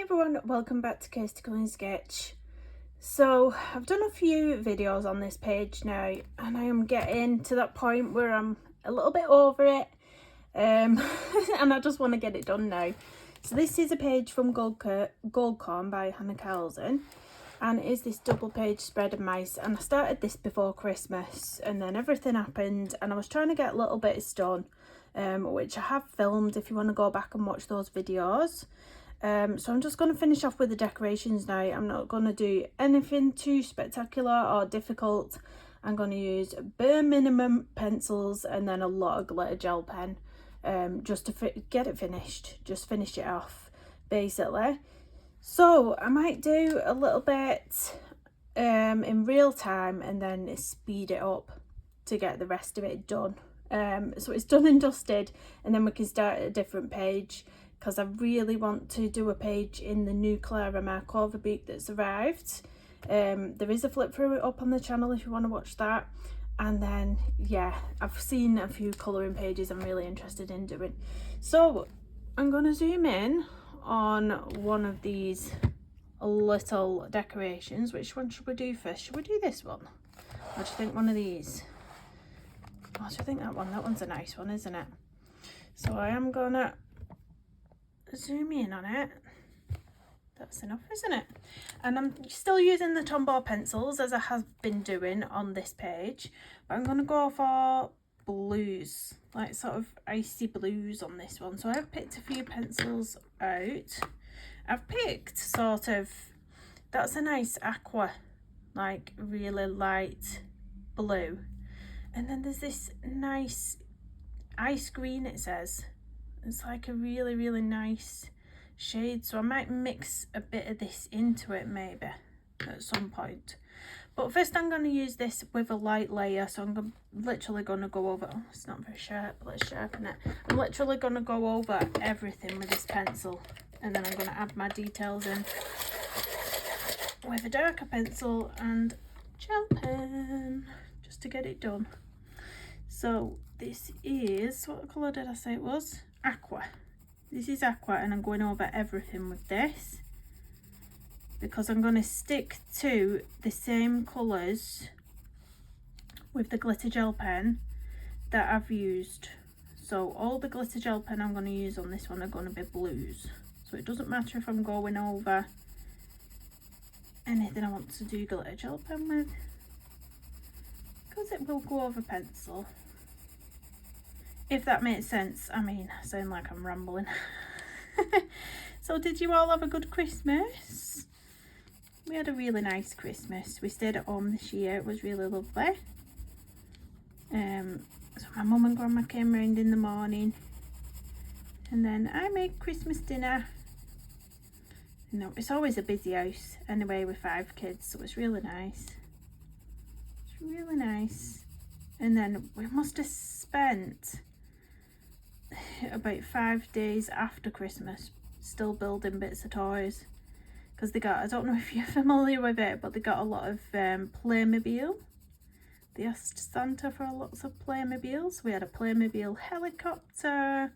everyone, welcome back to Kirsty Cullen Sketch. So I've done a few videos on this page now and I am getting to that point where I'm a little bit over it and I just want to get it done now. So this is a page from Guldkorn by Hanna Karlzon, and it is this double page spread of mice, and I started this before Christmas and then everything happened and I was trying to get little bits done, which I have filmed if you want to go back and watch those videos. So I'm just going to finish off with the decorations now. I'm not going to do anything too spectacular or difficult. I'm going to use bare minimum pencils and then a lot of glitter gel pen, just to get it finished, just finish it off basically. So I might do a little bit in real time and then speed it up to get the rest of it done. So it's done and dusted, and then we can start at a different page, because I really want to do a page in the new Clara Markova book that's arrived. There is a flip through it up on the channel if you want to watch that. And then, yeah, I've seen a few colouring pages I'm really interested in doing. So I'm going to zoom in on one of these little decorations. Which one should we do first? Should we do this one? Or do you think one of these? Oh, do you think that one? That one's a nice one, isn't it? So I am going to zoom in on it. That's enough, isn't it? And I'm still using the Tombow pencils as I have been doing on this page, but I'm going to go for blues, like sort of icy blues on this one. So I've picked a few pencils out. I've picked sort of, that's a nice aqua, like really light blue, and then there's this nice ice green, it says. It's like a really nice shade, so I might mix a bit of this into it maybe at some point. But first I'm going to use this with a light layer, so I'm literally going to go over, oh, it's not very sharp, let's sharpen it. I'm literally going to go over everything with this pencil, and then I'm going to add my details in with a darker pencil and gel pen just to get it done. So this is, what colour did I say it was? Aqua. This is aqua, and I'm going over everything with this because I'm going to stick to the same colours with the glitter gel pen that I've used. So all the glitter gel pen I'm going to use on this one are going to be blues, so it doesn't matter if I'm going over anything I want to do glitter gel pen with, because it will go over pencil. If that makes sense. I mean, I sound like I'm rambling. So did you all have a good Christmas? We had a really nice Christmas. We stayed at home this year. It was really lovely. So my mum and grandma came round in the morning, and then I made Christmas dinner. You know, it's always a busy house anyway with 5 kids, so it's really nice. It's really nice. And then we must have spent about 5 days after Christmas still building bits of toys, because they got, I don't know if you're familiar with it, but they got a lot of Playmobil. They asked Santa for lots of Playmobiles. We had a Playmobil helicopter,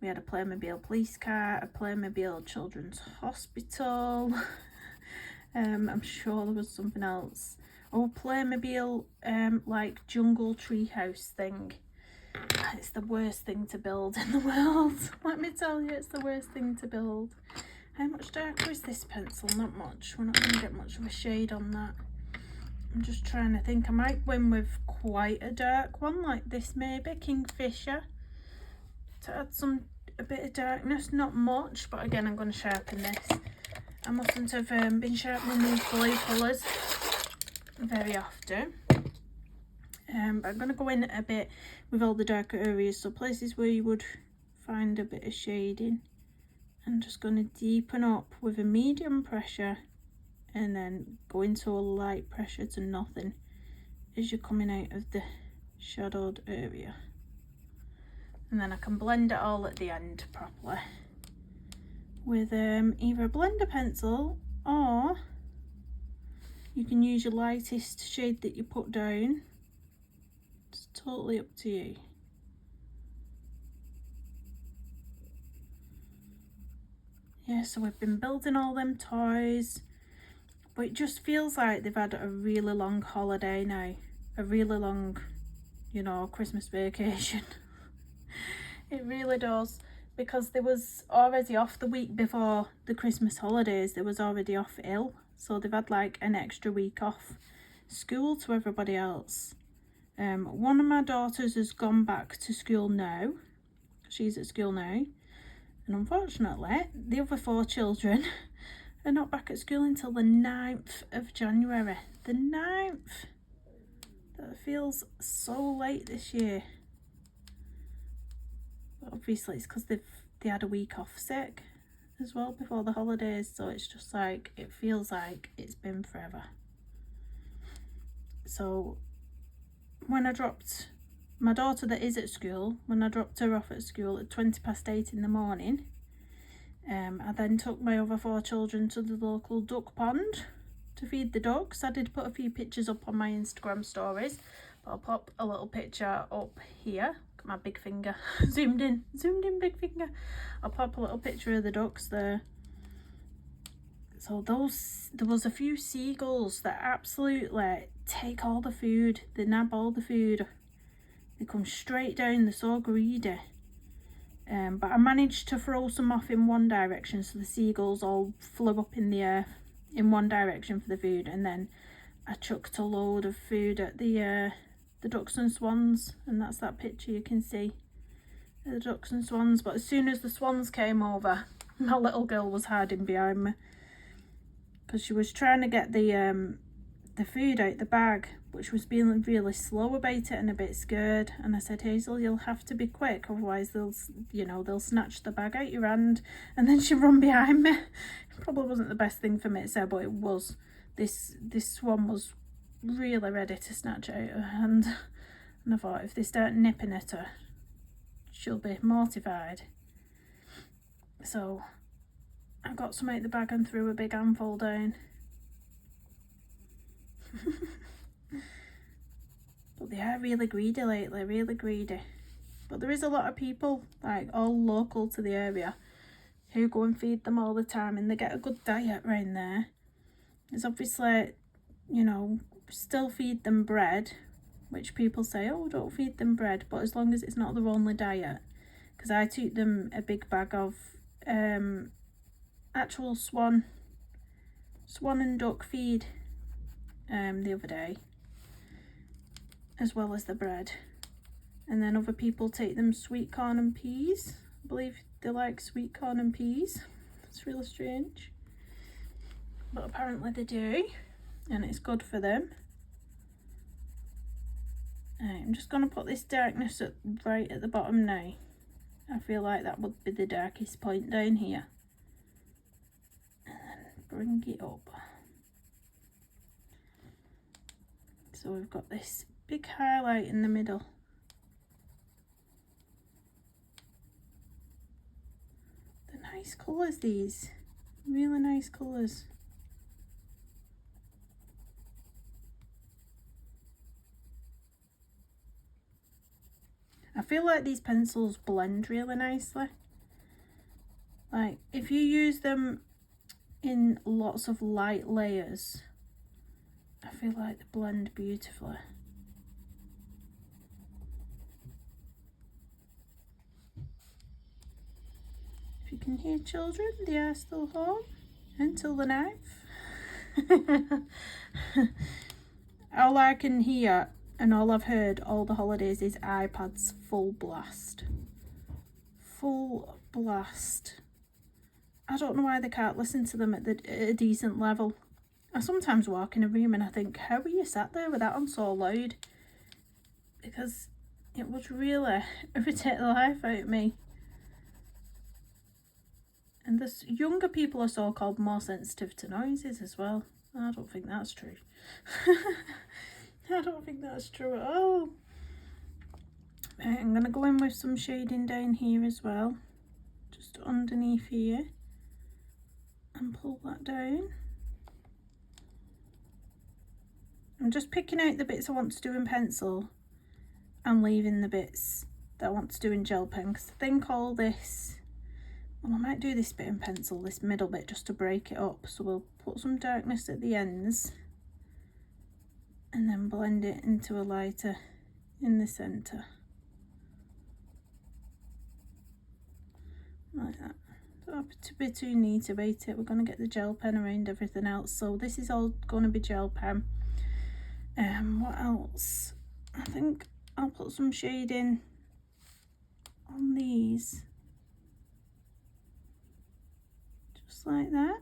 we had a Playmobil police car, a Playmobil children's hospital, I'm sure there was something else. Oh, Playmobil like jungle treehouse thing. It's the worst thing to build in the world. Let me tell you, it's the worst thing to build. How much darker is this pencil? Not much. We're not going to get much of a shade on that. I'm just trying to think. I might go in with quite a dark one like this maybe, Kingfisher, to add a bit of darkness. Not much, but again I'm going to sharpen this. I mustn't have been sharpening these blue colours very often. But I'm going to go in a bit with all the darker areas, so places where you would find a bit of shading. I'm just going to deepen up with a medium pressure and then go into a light pressure to nothing as you're coming out of the shadowed area. And then I can blend it all at the end properly with either a blender pencil, or you can use your lightest shade that you put down. It's totally up to you. yeah, so we've been building all them toys, but it just feels like they've had a really long holiday now, a really long, you know, Christmas vacation. It really does, because they was already off the week before the Christmas holidays. They was already off ill, so they've had like an extra week off school to everybody else. One of my daughters has gone back to school now. She's at school now, and unfortunately the other 4 children are not back at school until the 9th of January. The 9th. That feels so late this year. But obviously it's because they had a week off sick as well before the holidays, so it's just like, it feels like it's been forever. So when I dropped my daughter that is at school, when I dropped her off at school at 8:20 in the morning, I then took my other 4 children to the local duck pond to feed the ducks. I did put a few pictures up on my Instagram stories, but I'll pop a little picture up here. Look at my big finger, zoomed in big finger. I'll pop a little picture of the ducks there. So there was a few seagulls that absolutely take all the food. They nab all the food. They come straight down, they're so greedy. But I managed to throw some off in one direction, so the seagulls all flew up in the air in one direction for the food, and then I chucked a load of food at the ducks and swans, and that's that picture you can see of the ducks and swans. But as soon as the swans came over, my little girl was hiding behind me because she was trying to get the food out the bag, but she was being really slow about it and a bit scared. And I said, Hazel, you'll have to be quick, otherwise they'll snatch the bag out your hand. And then she run behind me. It probably wasn't the best thing for me to say, but it was. This swan was really ready to snatch out her hand, and I thought, if they start nipping at her, she'll be mortified. So I got some out the bag and threw a big handful down. But they are really greedy lately, really greedy. But there is a lot of people, like all local to the area, who go and feed them all the time, and they get a good diet around there. There's obviously, you know, still feed them bread, which people say, oh, don't feed them bread, but as long as it's not their only diet. Because I took them a big bag of actual swan and duck feed the other day, as well as the bread. And then other people take them sweet corn and peas. I believe they like sweet corn and peas. It's really strange, but apparently they do, and it's good for them. I'm just going to put this darkness right at the bottom now. I feel like that would be the darkest point down here. And then bring it up. So we've got this big highlight in the middle. They're nice colours, these. Really nice colours. I feel like these pencils blend really nicely. Like, if you use them in lots of light layers, I feel like they blend beautifully. If you can hear children, they are still home until the 9th. All I can hear and all I've heard all the holidays is iPads full blast. Full blast. I don't know why they can't listen to them at a decent level. I sometimes walk in a room and I think, how are you sat there with that on so loud? Because it would really irritate the life out of me. And this younger people are so-called more sensitive to noises as well. I don't think that's true. I don't think that's true at all. Right, I'm going to go in with some shading down here as well. Just underneath here. And pull that down. I'm just picking out the bits I want to do in pencil and leaving the bits that I want to do in gel pen, because I think all this Well, I might do this bit in pencil, this middle bit, just to break it up. So we'll put some darkness at the ends and then blend it into a lighter in the centre. Like that. Don't have to be too neat about it. We're going to get the gel pen around everything else. So this is all going to be gel pen. What else? I think I'll put some shading on these. Just like that.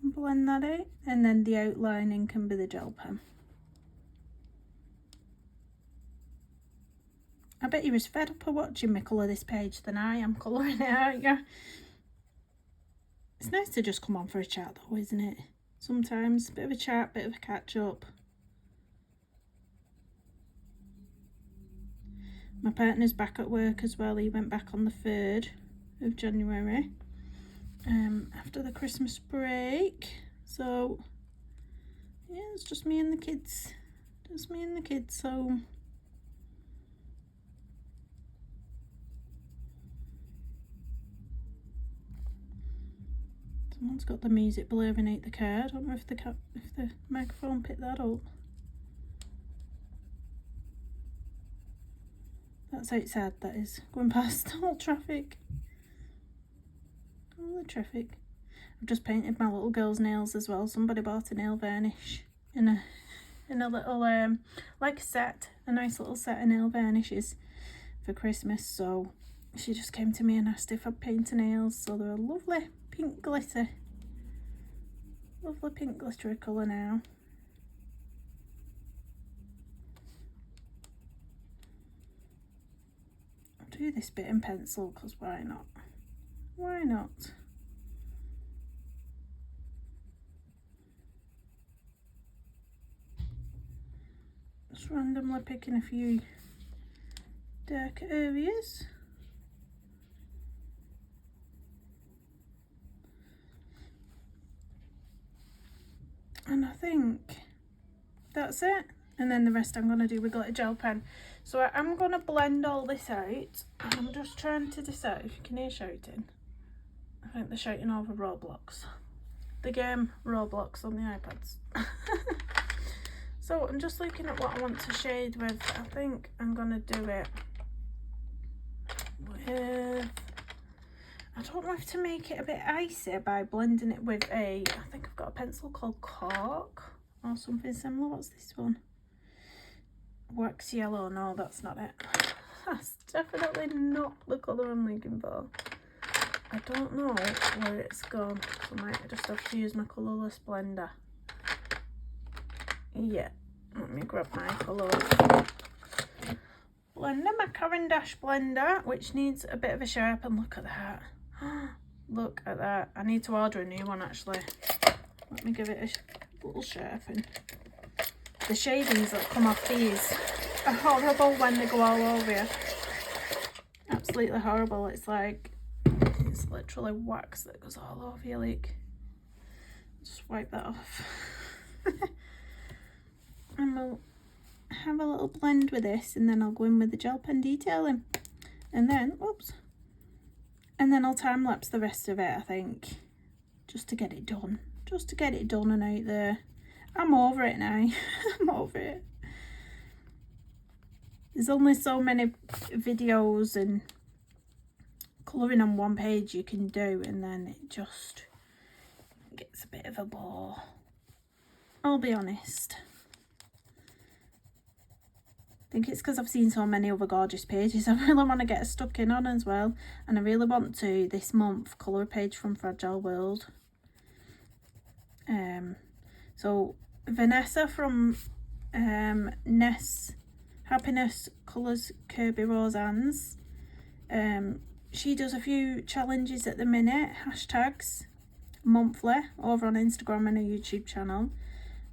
And blend that out. And then the outlining can be the gel pen. I bet you was fed up of watching me colour this page than I am colouring it, aren't you? It's nice to just come on for a chat though, isn't it? Sometimes, bit of a chat, bit of a catch up. My partner's back at work as well. He went back on the 3rd of January after the Christmas break. So, yeah, it's just me and the kids. Just me and the kids, so... Someone's got the music blaring out the car. I don't know if the microphone picked that up. That's outside, that is. Going past all traffic. All the traffic. I've just painted my little girl's nails as well. Somebody bought a nail varnish in a little like a set, a nice little set of nail varnishes for Christmas. So she just came to me and asked if I'd paint her nails. So they're a lovely pink glitter. Lovely pink glittery colour now. I'll do this bit in pencil because why not? Why not? Just randomly picking a few darker areas. And I think that's it. And then the rest I'm going to do with glitter gel pen. So I'm going to blend all this out. And I'm just trying to decide if you can hear shouting. I think they're shouting over Roblox. The game Roblox on the iPads. So I'm just looking at what I want to shade with. I think I'm going to do it with... I don't know if to make it a bit icy by blending it with I think I've got a pencil called Cork or something similar. What's this one? Wax yellow. No, that's not it. That's definitely not the colour I'm looking for. I don't know where it's gone, so I might just have to use my colourless blender. Yeah, let me grab my colourless blender, my Caran d'Ache blender, which needs a bit of a sharpen. Look at that. Look at that. I need to order a new one actually. Let me give it a little sharpen. The shavings that come off these are horrible when they go all over you. Absolutely horrible. It's like, it's literally wax that goes all over you. Like, just wipe that off. And we'll have a little blend with this, and then I'll go in with the gel pen detailing. And then, oops. And then I'll time lapse the rest of it, I think, just to get it done. Just to get it done and out there. I'm over it now. I'm over it. There's only so many videos and colouring on one page you can do, and then it just gets a bit of a bore. I'll be honest. I think it's because I've seen so many other gorgeous pages. I really want to get stuck in on as well, and I really want to this month colour a page from Fragile World. So Vanessa from Ness Happiness Colours Kirby Roseanne's, she does a few challenges at the minute, hashtags monthly, over on Instagram and a YouTube channel,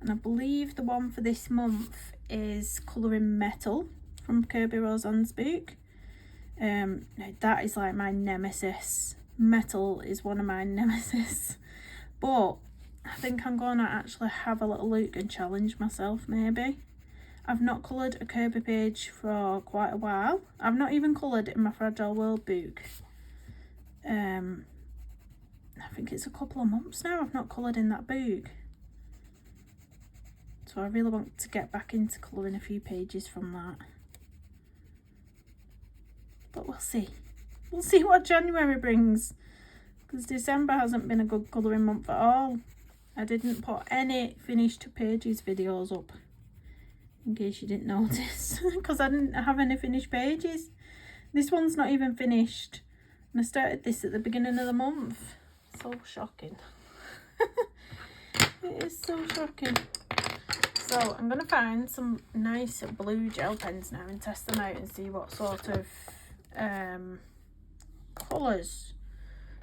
and I believe the one for this month is colouring Metal from Kirby Roseanne's book. Now that is like my nemesis. Metal is one of my nemesis, but I think I'm gonna actually have a little look and challenge myself. Maybe I've not coloured a Kirby page for quite a while. I've not even coloured in my Fragile World book. I think it's a couple of months now I've not coloured in that book. So I really want to get back into colouring a few pages from that. But we'll see. We'll see what January brings. Because December hasn't been a good colouring month at all. I didn't put any finished pages videos up. In case you didn't notice. Because I didn't have any finished pages. This one's not even finished. And I started this at the beginning of the month. So shocking. It is so shocking. So I'm going to find some nice blue gel pens now and test them out and see what sort of colours.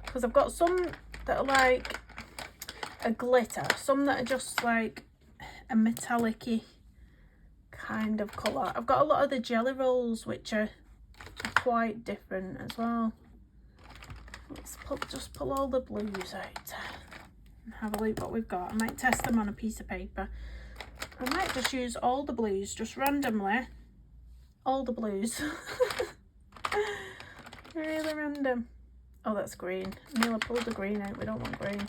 Because I've got some that are like a glitter, some that are just like a metallic-y kind of colour. I've got a lot of the jelly rolls which are quite different as well. Let's just pull all the blues out and have a look what we've got. I might test them on a piece of paper. I might just use all the blues, just randomly. All the blues. Really random. Oh, that's green. Nearly pulled the green out. We don't want green.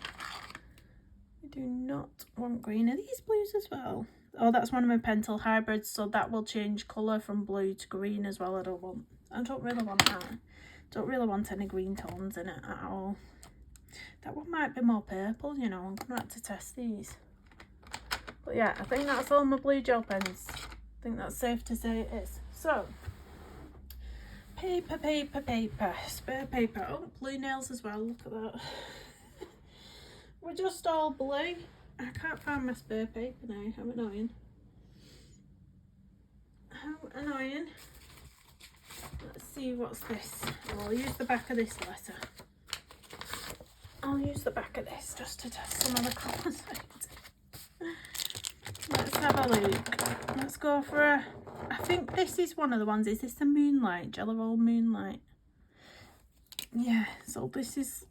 We do not want green. Are these blues as well? Oh, that's one of my pentel hybrids, so that will change colour from blue to green as well. I don't really want that. Don't really want any green tones in it at all. That one might be more purple, you know. I'm going to have to test these. But yeah, I think that's all my blue gel pens. I think that's safe to say it is. So, paper, spare paper. Oh, blue nails as well, look at that. We're just all blue. I can't find my spare paper now, how annoying. How annoying. Let's see, what's this? Oh, I'll use the back of this letter. I'll use the back of this just to test some of the colours out. Let's have a look. Let's go for a... I think this is one of the ones. Is this the Moonlight? Jelly Roll Moonlight? Yeah, so this is...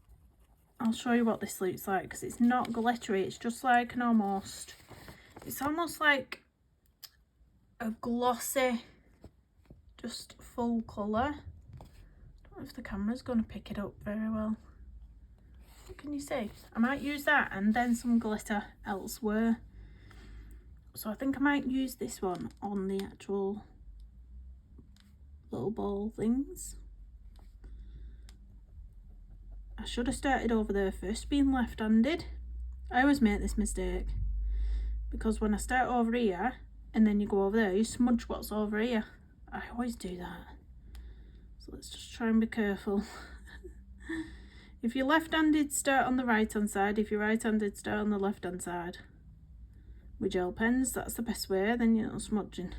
I'll show you what this looks like because it's not glittery. It's just like an almost... It's almost like a glossy, just full colour. I don't know if the camera's going to pick it up very well. What can you see? I might use that and then some glitter elsewhere. So I think I might use this one on the actual little ball things. I should have started over there first, being left-handed. I always make this mistake because when I start over here and then you go over there, you smudge what's over here. I always do that. So let's just try and be careful. If you're left-handed, start on the right-hand side. If you're right-handed, start on the left-hand side. With gel pens, that's the best way, then you're not smudging.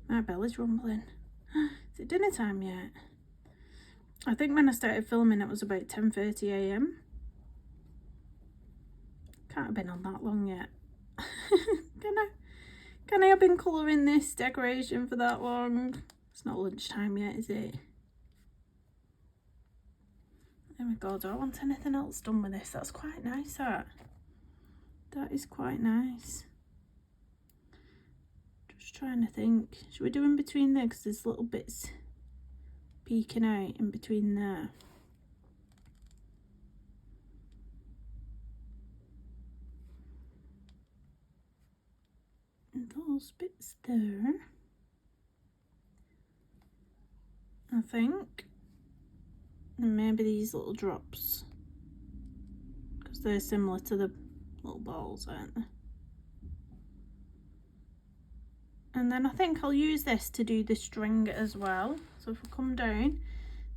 My belly's rumbling. Is it dinner time yet? I think when I started filming it was about 10:30 AM. Can't have been on that long yet. Can I have been colouring this decoration for that long? It's not lunchtime yet, is it? There we go. Do I want anything else done with this? That's quite nice, that. That is quite nice. Just trying to think. Should we do in between there? Because there's little bits peeking out in between there. And those bits there. I think. And maybe these little drops, because they're similar to the little balls, aren't they? And then I think I'll use this to do the string as well. So if we come down,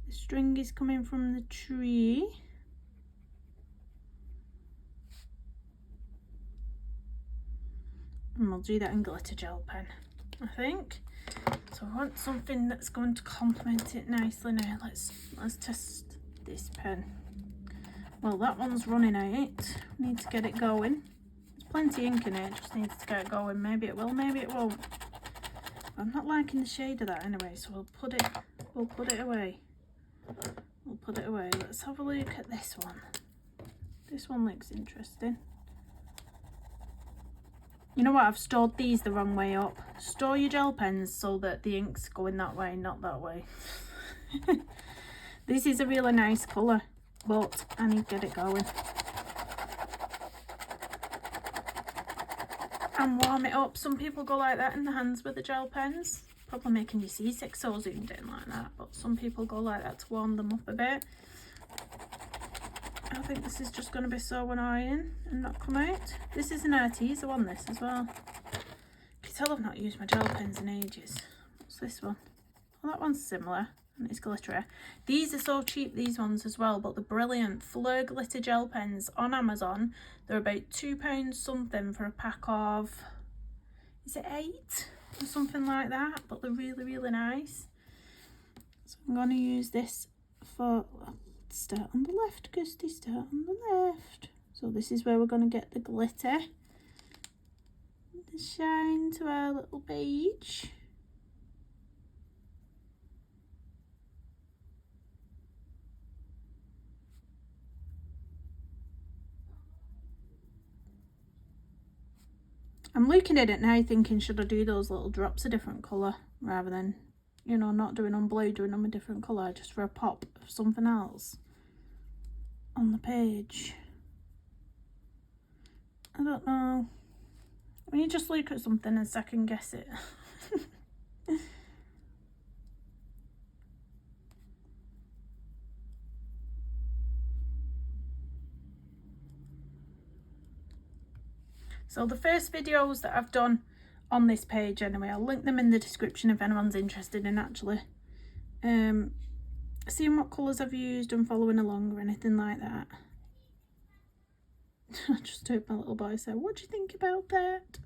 the string is coming from the tree. And we'll do that in glitter gel pen, I think. So I want something that's going to complement it nicely now. Let's test this pen. Well, that one's running out. Need to get it going. There's plenty ink in it, just needs to get going. Maybe it will, maybe it won't. I'm not liking the shade of that anyway, so we'll put it away. We'll put it away. Let's have a look at this one. This one looks interesting. You know what, I've stored these the wrong way up. Store your gel pens so that the ink's going that way, not that way. This is a really nice colour, but I need to get it going. And warm it up. Some people go like that in the hands with the gel pens. Probably making you seasick so zoomed in like that, but some people go like that to warm them up a bit. I think this is just going to be so annoying and not come out. This is an Arteza one, this as well. You can tell I've not used my gel pens in ages. What's this one? Well, that one's similar and it's glittery. These are so cheap, these ones as well, but they're brilliant. Fleur glitter gel pens on Amazon. They're about £2 something for a pack of, is it 8 or something like that? But they're really, really nice. So I'm going to use this for, start on the left, Kirsty, start on the left. So this is where we're going to get the glitter, the shine to our little beige. I'm looking at it now thinking, should I do those little drops a different colour rather than, you know, not doing them blue, doing them a different colour just for a pop of something else on the page. I don't know. When you just look at something and second guess it. So the first videos that I've done on this page anyway, I'll link them in the description if anyone's interested in actually seeing what colours I've used and following along or anything like that. I just heard my little boy say, what do you think about that?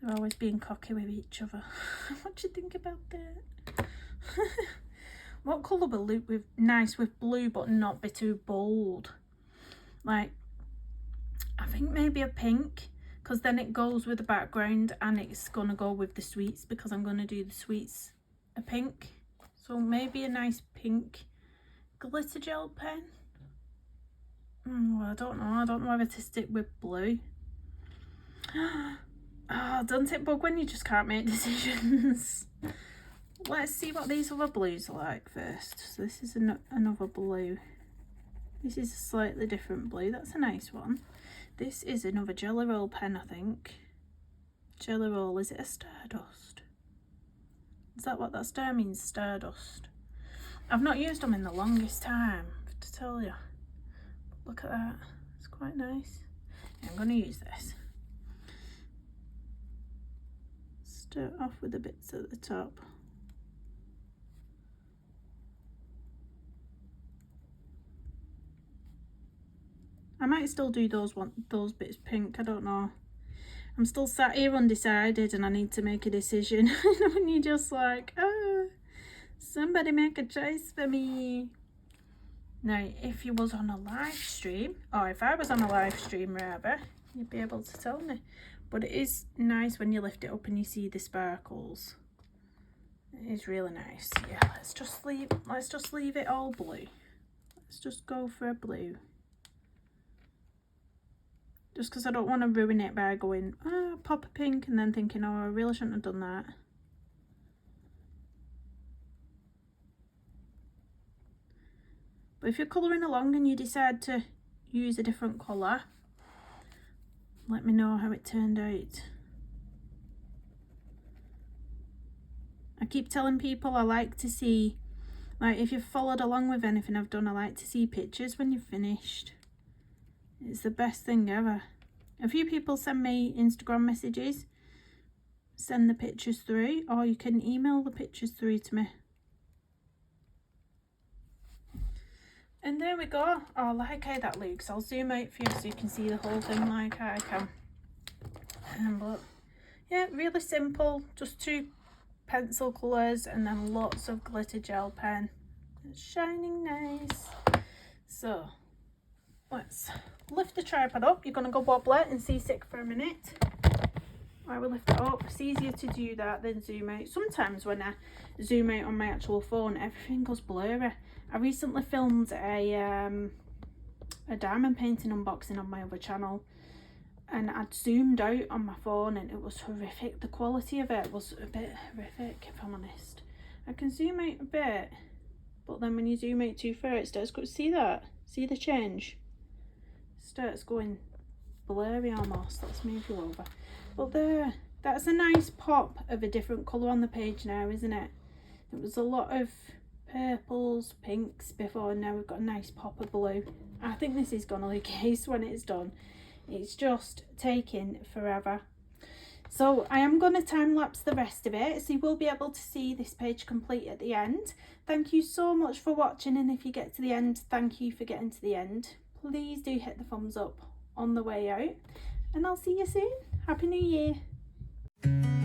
They're always being cocky with each other. What do you think about that? What colour will look nice with blue but not be too bold? Like, I think maybe a pink, because then it goes with the background and it's going to go with the sweets because I'm going to do the sweets a pink. So maybe a nice pink glitter gel pen. Well, I don't know whether to stick with blue. Oh, doesn't it bug when you just can't make decisions? Let's see what these other blues are like first. So this is another blue. This is a slightly different blue. That's a nice one. This is another Jelly Roll pen, I think. Jelly Roll, is it a Stardust? Is that what that star means, Stardust? I've not used them in the longest time, to tell you. But look at that, it's quite nice. Yeah, I'm going to use this. Start off with the bits at the top. I might still do those bits pink, I don't know. I'm still sat here undecided and I need to make a decision. When you're just like, oh, somebody make a choice for me. Now, if you was on a live stream, or if I was on a live stream rather, you'd be able to tell me. But it is nice when you lift it up and you see the sparkles. It is really nice. Yeah, let's just leave it all blue. Let's just go for a blue. Just because I don't want to ruin it by going, oh, pop a pink, and then thinking, oh, I really shouldn't have done that. But if you're colouring along and you decide to use a different colour, let me know how it turned out. I keep telling people I like to see, like if you've followed along with anything I've done, I like to see pictures when you've finished. It's the best thing ever. A few people send me Instagram messages, send the pictures through, or you can email the pictures through to me. And there we go. Oh, like how that looks. I'll zoom out for you so you can see the whole thing like I can. But yeah, really simple. Just 2 pencil colours and then lots of glitter gel pen. It's shining nice. So let's lift the tripod up. You're going to go wobble it and seasick for a minute while we lift it up. It's easier to do that than zoom out. Sometimes when I zoom out on my actual phone, everything goes blurry. I recently filmed a diamond painting unboxing on my other channel, and I'd zoomed out on my phone and it was horrific. The quality of it was a bit horrific, if I'm honest. I can zoom out a bit, but then when you zoom out too far, it starts going, see that? See the change? It starts going blurry almost. Let's move you over. But there, that's a nice pop of a different colour on the page now, isn't it? It was a lot of purples, pinks before, and now we've got a nice pop of blue. I think this is gonna look ace when it's done. It's just taking forever. So I am going to time lapse the rest of it, so you will be able to see this page complete at the end. Thank you so much for watching, and if you get to the end, thank you for getting to the end. Please do hit the thumbs up on the way out, and I'll see you soon. Happy New Year.